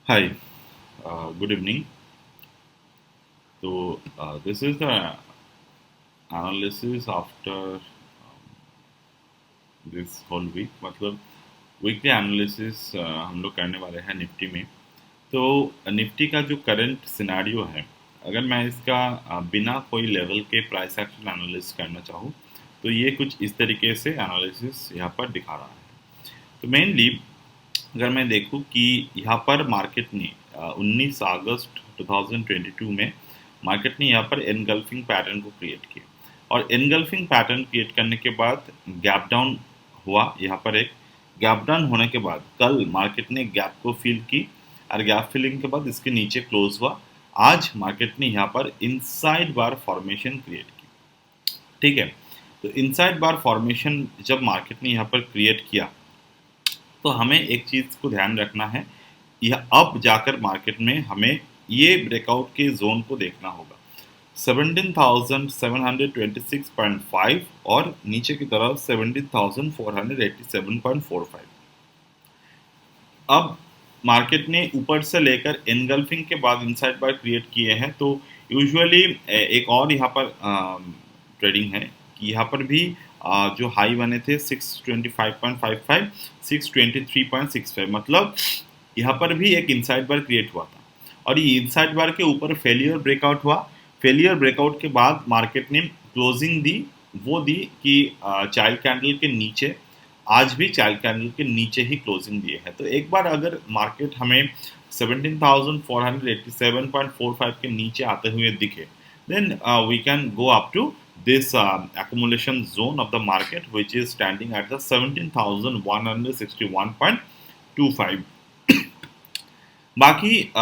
Hi, good evening. This is the analysis after this whole week. मतलब weekly analysis हम लोग करने वाले हैं निफ्टी में। तो निफ्टी का जो करंट सिनेरियो है, अगर मैं इसका बिना कोई लेवल के प्राइस एक्शन एनालिसिस करना चाहूँ, तो ये कुछ इस तरीके से एनालिसिस यहाँ पर दिखा रहा है। तो मेनली अगर मैं देखूं कि यहाँ पर मार्केट ने 19 अगस्त 2022 में मार्केट ने यहाँ पर एनगल्फिंग पैटर्न को क्रिएट किया और एनगल्फिंग पैटर्न क्रिएट करने के बाद गैप डाउन हुआ। यहाँ पर एक गैप डाउन होने के बाद कल मार्केट ने गैप को फिल की और गैप फिलिंग के बाद इसके नीचे क्लोज हुआ। आज मार्केट ने यहाँ पर इनसाइड बार फॉर्मेशन क्रिएट की। ठीक है, तो इनसाइड बार फॉर्मेशन जब मार्केट ने यहाँ पर क्रिएट किया तो हमें एक चीज़ को ध्यान रखना है, यह अब जाकर मार्केट में हमें ये ब्रेकआउट के जोन को देखना होगा 17,726.5 और नीचे की तरफ 17,487.45। अब मार्केट ने ऊपर से लेकर एनगल्फिंग के बाद इनसाइड बार क्रिएट किए हैं, तो यूजुअली एक और यहाँ पर ट्रेडिंग है कि यहाँ पर भी जो हाई बने थे 625.55 623.65, मतलब यहाँ पर भी एक इनसाइड बार क्रिएट हुआ था और ये इनसाइड बार के ऊपर फेलियर ब्रेकआउट हुआ। फेलियर ब्रेकआउट के बाद मार्केट ने क्लोजिंग दी, वो दी कि चाइल्ड कैंडल के नीचे, आज भी चाइल्ड कैंडल के नीचे ही क्लोजिंग दिए है। तो एक बार अगर मार्केट हमें 17,487.45 के नीचे आते हुए दिखे, then we can go up to this accumulation zone of the market, which is standing at the 17,161.25। बाकी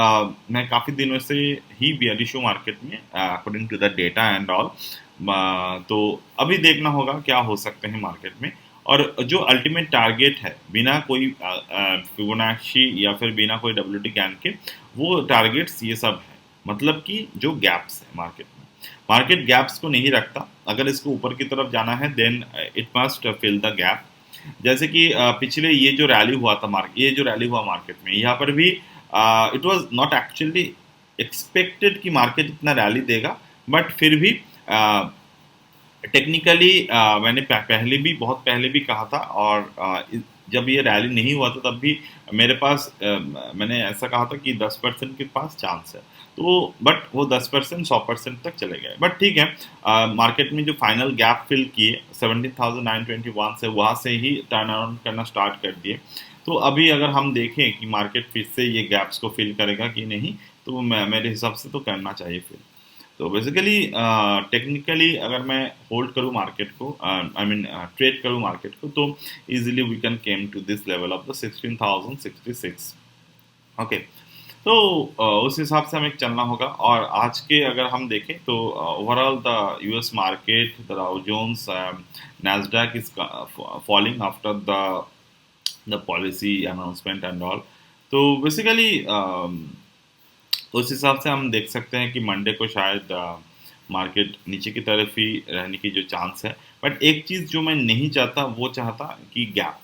मैं काफ़ी दिनों से ही बियरिश हूँ मार्केट में according to the data and all. तो अभी देखना होगा क्या हो सकते हैं मार्केट में, और जो अल्टीमेट टारगेट है बिना कोई फिबोनाची या फिर बिना कोई डब्ल्यूटी कैन के, वो टारगेट्स ये सब है। मतलब कि जो गैप्स है मार्केट में, मार्केट गैप्स को नहीं रखता। अगर इसको ऊपर की तरफ जाना है then it must fill the gap. जैसे कि पिछले ये जो रैली हुआ था ये जो रैली हुआ मार्केट में, यहाँ पर भी it was not actually expected कि मार्केट इतना रैली देगा, बट फिर भी टेक्निकली मैंने पहले भी बहुत पहले भी कहा था, और जब ये रैली नहीं हुआ था तब भी मेरे पास मैंने ऐसा कहा था कि 10% के पास चांस है। तो बट वो 10% 100% तक चले गए। बट ठीक है, मार्केट में जो फाइनल गैप फिल किए 17,921 से, वहाँ से ही टर्न अराउंड करना स्टार्ट कर दिए। तो अभी अगर हम देखें कि मार्केट फिर से ये गैप्स को फिल करेगा कि नहीं, तो मेरे हिसाब से तो करना चाहिए फिर। तो बेसिकली टेक्निकली अगर मैं होल्ड करूँ मार्केट को, आई मीन ट्रेड करूँ मार्केट को, तो easily we can came to this level of the 16,066। Okay, तो उस हिसाब से हमें चलना होगा। और आज के अगर हम देखें तो overall the US market, the Dow Jones, Nasdaq is falling after the policy announcement and all. तो बेसिकली उस हिसाब से हम देख सकते हैं कि मंडे को शायद मार्केट नीचे की तरफ ही रहने की जो चांस है। बट एक चीज़ जो मैं नहीं चाहता, वो चाहता कि गैप,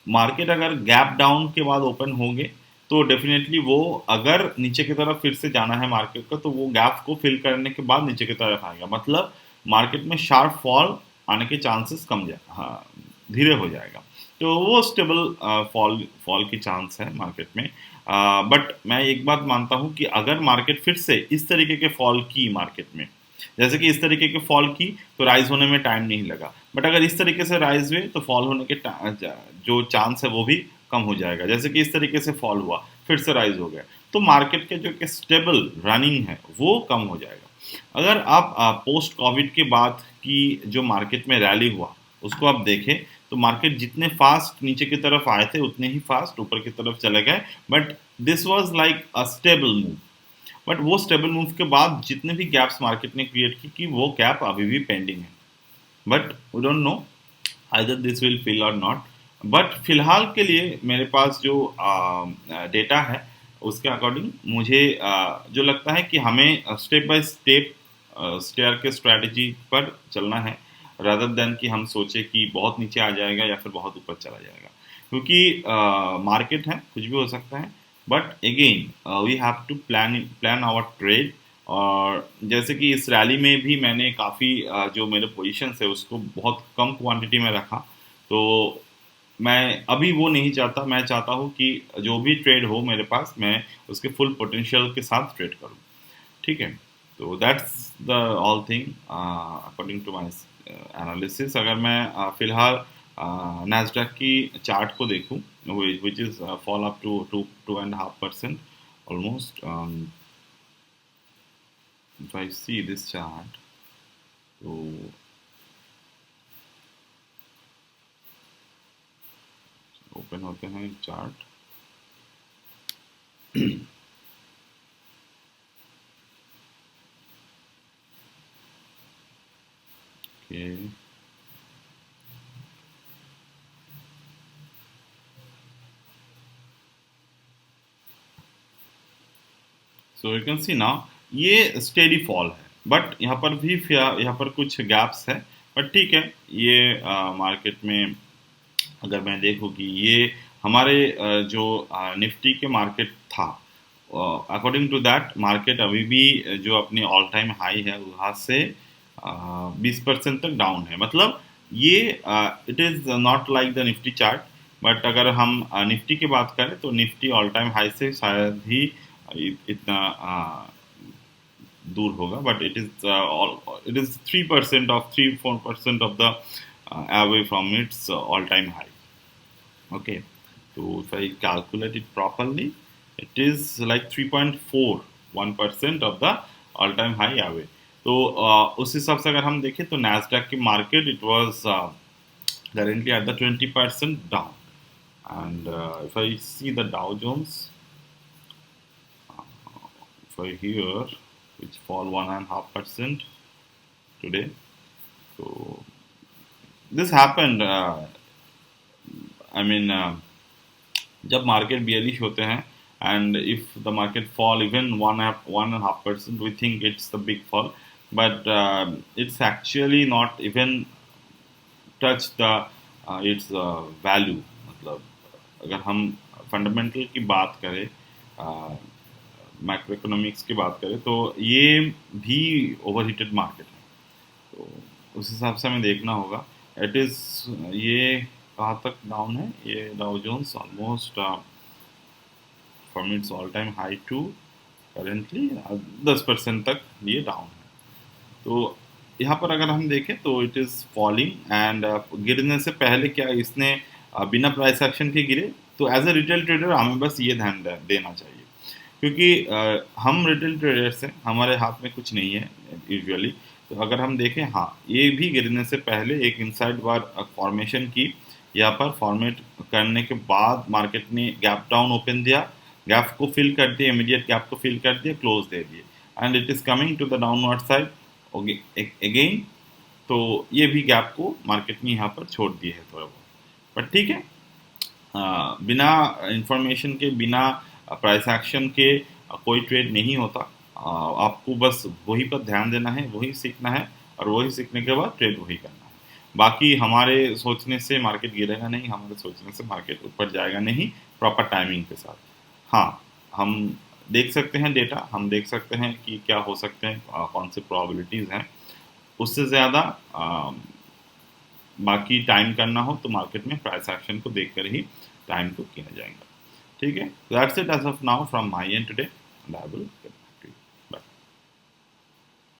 मार्केट अगर गैप डाउन के बाद ओपन होंगे तो डेफिनेटली वो, अगर नीचे की तरफ फिर से जाना है मार्केट का, तो वो गैप को फिल करने के बाद नीचे की तरफ आएगा। मतलब मार्केट में शार्प फॉल आने के चांसेस कम हाँ, धीरे हो जाएगा। तो वो स्टेबल फॉल फॉल की चांस है मार्केट में। बट मैं एक बात मानता हूँ कि अगर मार्केट फिर से इस तरीके के फॉल की मार्केट में, जैसे कि इस तरीके के फॉल की, तो राइज होने में टाइम नहीं लगा। बट अगर इस तरीके से राइज हुए तो फॉल होने के जो चांस है वो भी कम हो जाएगा। जैसे कि इस तरीके से फॉल हुआ फिर से राइज हो गया, तो मार्केट के जो स्टेबल रनिंग है वो कम हो जाएगा। अगर आप पोस्ट कोविड के बाद की जो मार्केट में रैली हुआ उसको आप देखें, तो मार्केट जितने फास्ट नीचे की तरफ आए थे उतने ही फास्ट ऊपर की तरफ चले गए। But this was like a stable move. But वो स्टेबल मूव के बाद जितने भी गैप्स मार्केट ने क्रिएट की वो गैप अभी भी पेंडिंग है। But we don't know either this will fill or not. But फिलहाल के लिए मेरे पास जो डेटा है उसके अकॉर्डिंग मुझे जो लगता है कि हमें स्टेप बाय स्टेप स्टेयर के स्ट्रैटेजी पर चलना है, रादर देन कि हम सोचे कि बहुत नीचे आ जाएगा या फिर बहुत ऊपर चला जाएगा। क्योंकि मार्केट है, कुछ भी हो सकता है। But again we have to plan our trade. और जैसे कि इस रैली में भी मैंने काफ़ी जो मेरे पोजीशंस है उसको बहुत कम क्वांटिटी में रखा। तो मैं अभी वो नहीं चाहता, मैं चाहता हूँ कि जो भी ट्रेड हो मेरे पास मैं उसके फुल पोटेंशियल के साथ ट्रेड करूँ। ठीक है, तो that's the all thing according to my analysis. अगर मैं फिलहाल नैस्डैक की चार्ट को देखूं, which is fall up to 2.5% almost. If I see this chart, तो ओपन होते हैं chart. Okay. So you can see now ये स्टेडी फॉल है, बट यहाँ पर भी यहाँ पर कुछ गैप्स है। बट ठीक है, ये मार्केट में अगर मैं देखूँ कि ये हमारे जो निफ्टी के मार्केट था, अकॉर्डिंग टू दैट मार्केट अभी भी जो अपनी ऑल टाइम हाई है वहाँ से 20% तक डाउन है। मतलब ये it is not like the Nifty chart. But अगर हम निफ्टी की बात करें तो निफ्टी ऑल टाइम हाई से शायद ही इतना दूर होगा। But it is 3% of 3-4% of the away from its all time high. Okay, so if I calculate it properly, it is like 3.41% of the all-time high away. तो उस हिसाब से अगर हम देखें तो नैस्डैक की market it was currently at the 20% down. And if I see the Dow Jones, if I here, which fall 1.5% today. So this happened. I mean, जब मार्केट बियरिश होते हैं and if the market fall even 1.5%, we think it's the big fall. But it's actually not even touch the it's value. मतलब अगर हम fundamental की बात करें, macro economics की बात करें, तो ये भी ओवरहीटेड मार्केट है। तो उस हिसाब से हमें देखना होगा। इट इज़ ये कहाँ तक डाउन है, ये Dow Jones almost from its all time high to currently 10% तक ये डाउन है। तो यहाँ पर अगर हम देखें तो इट इज़ फॉलिंग एंड गिरने से पहले क्या इसने बिना प्राइस एक्शन के गिरे। तो एज अ रिटेल ट्रेडर हमें बस ये ध्यान देना चाहिए, क्योंकि हम रिटेल ट्रेडर्स हैं, हमारे हाथ में कुछ नहीं है यूजुअली। तो अगर हम देखें, हाँ ये भी गिरने से पहले एक इनसाइड बार फॉर्मेशन की, यहाँ पर फॉर्मेट करने के बाद मार्केट ने गैप डाउन ओपन दिया, गैप को फिल कर दिया, इमीडिएट गैप को फिल कर दिया, क्लोज दे दिए, and it is coming to the downward side again. तो ये भी गैप को मार्केट ने यहाँ पर छोड़ दिए है थोड़ा बहुत। बट ठीक है, बिना इंफॉर्मेशन के, बिना प्राइस एक्शन के कोई ट्रेड नहीं होता। आपको बस वही पर ध्यान देना है, वही सीखना है, और वही सीखने के बाद ट्रेड वही करना है। बाकी हमारे सोचने से मार्केट गिरेगा नहीं, हमारे सोचने से मार्केट ऊपर जाएगा नहीं, प्रॉपर टाइमिंग के साथ। हाँ, हम देख सकते हैं डेटा, हम देख सकते हैं कि क्या हो सकते हैं, कौन से प्रोबेबिलिटीज़ हैं। उससे ज़्यादा बाकी टाइम करना हो तो मार्केट में प्राइस एक्शन को देखकर ही टाइम को किया जाएगा। ठीक है, that's it as of now from my end today, and I will